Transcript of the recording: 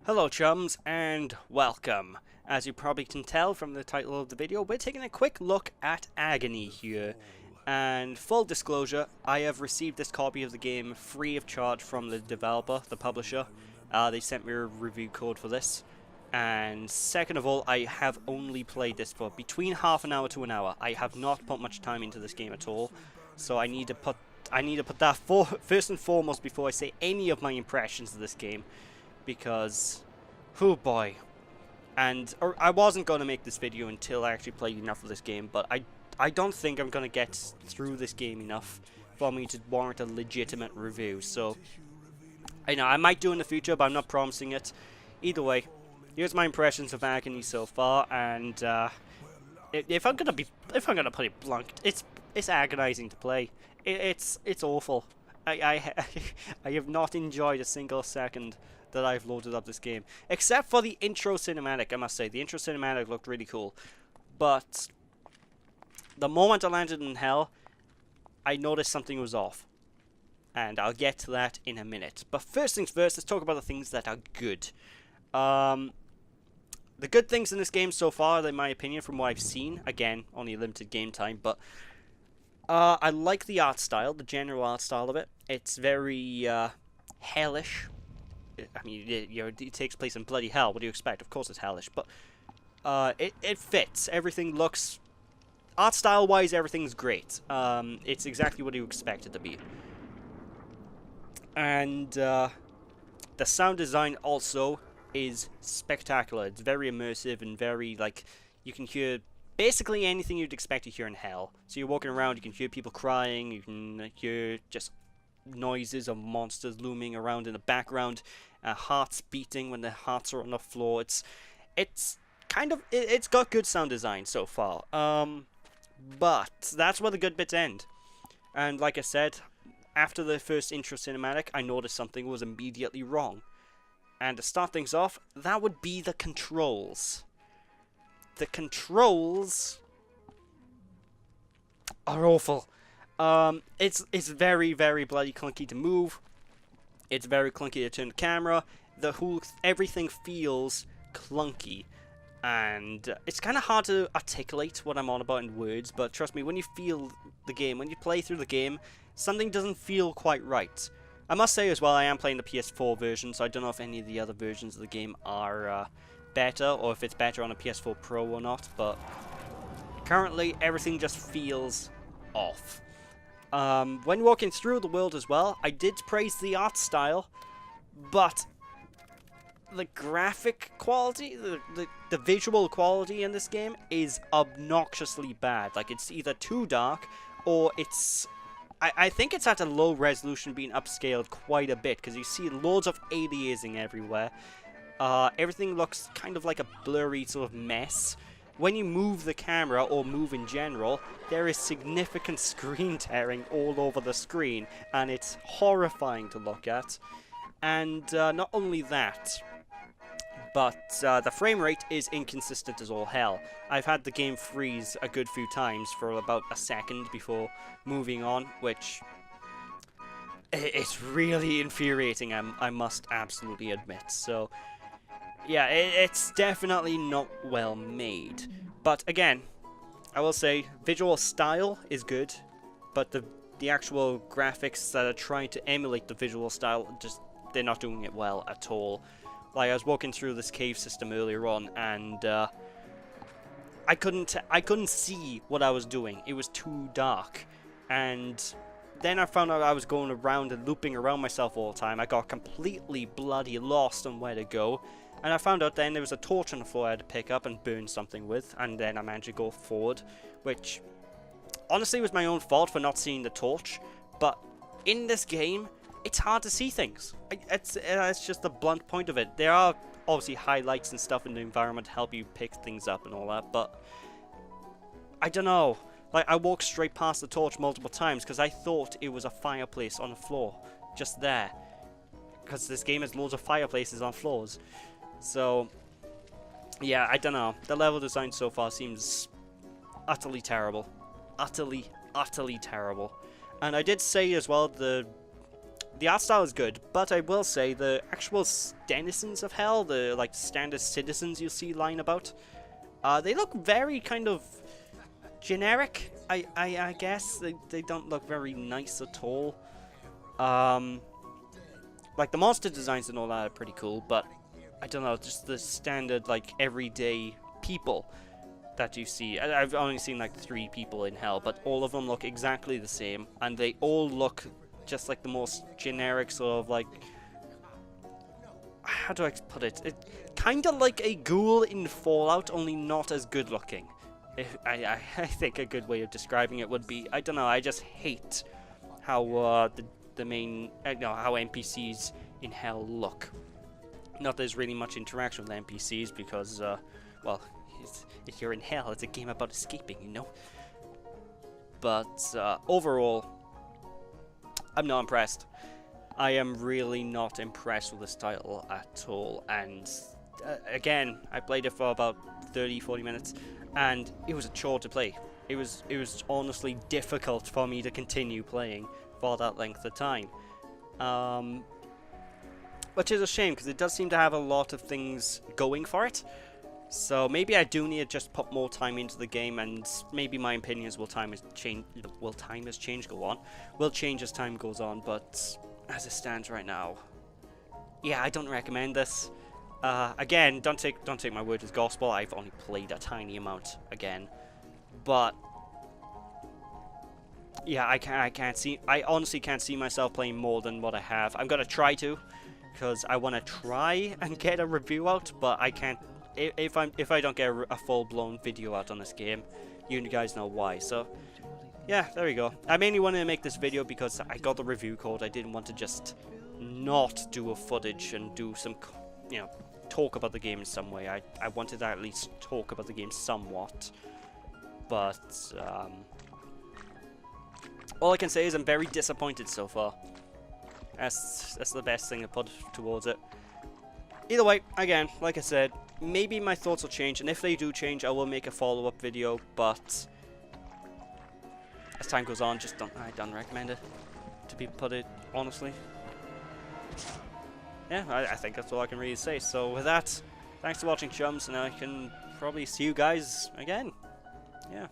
Hello chums and welcome. As you probably can tell from the title of the video, we're taking a quick look at Agony here. And full disclosure, I have received this copy of the game free of charge from the developer, the publisher. They sent me a review code for this. And second of all, I have only played this for between half an hour to an hour. I have not put much time into this game at all. So I need to put that first and foremost before I say any of my impressions of this game. Because, oh boy. And I wasn't going to make this video until I actually played enough of this game, but I don't think I'm going to get through this game enough for me to warrant a legitimate review. So, I know I might do in the future, but I'm not promising it. Either way, here's my impressions of Agony so far, and if I'm gonna put it blunt, it's agonizing to play. It's awful. I have not enjoyed a single second that I've loaded up this game, except for the intro cinematic. I must say, the intro cinematic looked really cool, but the moment I landed in hell, I noticed something was off, and I'll get to that in a minute. But first things first, let's talk about the things that are good. The good things in this game so far, in my opinion, from what I've seen, again, only limited game time, but I like the art style, the general art style of it. It's very hellish. I mean, it takes place in bloody hell. What do you expect? Of course it's hellish, but it fits. Everything looks, art style wise, everything's great. It's exactly what you expect it to be. And the sound design also is spectacular. It's very immersive and very, like, you can hear basically anything you'd expect to hear in hell. So you're walking around, you can hear people crying, you can hear just noises of monsters looming around in the background, hearts beating when the hearts are on the floor. It's got good sound design so far. But that's where the good bits end. And like I said, after the first intro cinematic, I noticed something was immediately wrong. And to start things off, that would be the controls. The controls are awful. It's very, very bloody clunky to move. It's very clunky to turn the camera. Everything feels clunky. And it's kind of hard to articulate what I'm on about in words, but trust me, when you feel the game, when you play through the game, something doesn't feel quite right. I must say as well, I am playing the PS4 version, so I don't know if any of the other versions of the game are better, or if it's better on a PS4 Pro or not, but currently everything just feels off. When walking through the world as well, I did praise the art style, but the graphic quality, the visual quality in this game is obnoxiously bad. Like, it's either too dark, or it's... I think it's at a low resolution, being upscaled quite a bit, because you see loads of aliasing everywhere. Everything looks kind of like a blurry sort of mess. When you move the camera, or move in general, there is significant screen tearing all over the screen, and it's horrifying to look at. And not only that, but the frame rate is inconsistent as all hell. I've had the game freeze a good few times for about a second before moving on, which it's really infuriating, I must absolutely admit. So yeah, it's definitely not well made. But again, I will say visual style is good, but the actual graphics that are trying to emulate the visual style, they're not doing it well at all. Like, I was walking through this cave system earlier on, and I couldn't see what I was doing. It was too dark. And then I found out I was going around and looping around myself all the time. I got completely bloody lost on where to go. And I found out then there was a torch on the floor I had to pick up and burn something with. And then I managed to go forward, which honestly was my own fault for not seeing the torch. But in this game, it's hard to see things. It's just the blunt point of it. There are obviously highlights and stuff in the environment to help you pick things up and all that, but I don't know. Like, I walked straight past the torch multiple times because I thought it was a fireplace on the floor, just there. Because this game has loads of fireplaces on floors. So, yeah, I don't know. The level design so far seems utterly terrible. Utterly terrible. And I did say as well, the the art style is good, but I will say the actual denizens of hell, the like standard citizens you see lying about, they look very kind of generic. I guess they don't look very nice at all. Like the monster designs and all that are pretty cool, but I don't know, just the standard like everyday people that you see. I've only seen like 3 people in hell, but all of them look exactly the same, and they all look just like the most generic sort of like, how do I put it? It kind of like a ghoul in Fallout, only not as good looking. I think a good way of describing it would be, I don't know, I just hate how the main, how NPCs in hell look. Not there's really much interaction with NPCs because, well, if you're in hell, it's a game about escaping, you know? But overall, I'm not impressed. I am really not impressed with this title at all. And again, I played it for about 30-40 minutes, and it was a chore to play. It was honestly difficult for me to continue playing for that length of time. Which is a shame, because it does seem to have a lot of things going for it. So maybe I do need to just put more time into the game, and maybe my opinions will change as time goes on, but as it stands right now, yeah, I don't recommend this. Again, don't take my word as gospel. I've only played a tiny amount again, but yeah, I honestly can't see myself playing more than what I have. I'm gonna try to, because I want to try and get a review out, but I can't. If I don't get a full-blown video out on this game, you guys know why. So yeah, there we go. I mainly wanted to make this video because I got the review code. I didn't want to just not do a footage and do some, talk about the game in some way. I wanted to at least talk about the game somewhat. But all I can say is I'm very disappointed so far. That's the best thing to put towards it. Either way, again, like I said, maybe my thoughts will change, and if they do change, I will make a follow-up video, but as time goes on, I don't recommend it, to be put it honestly. Yeah, I think that's all I can really say. So with that, thanks for watching, chums, and I can probably see you guys again. Yeah.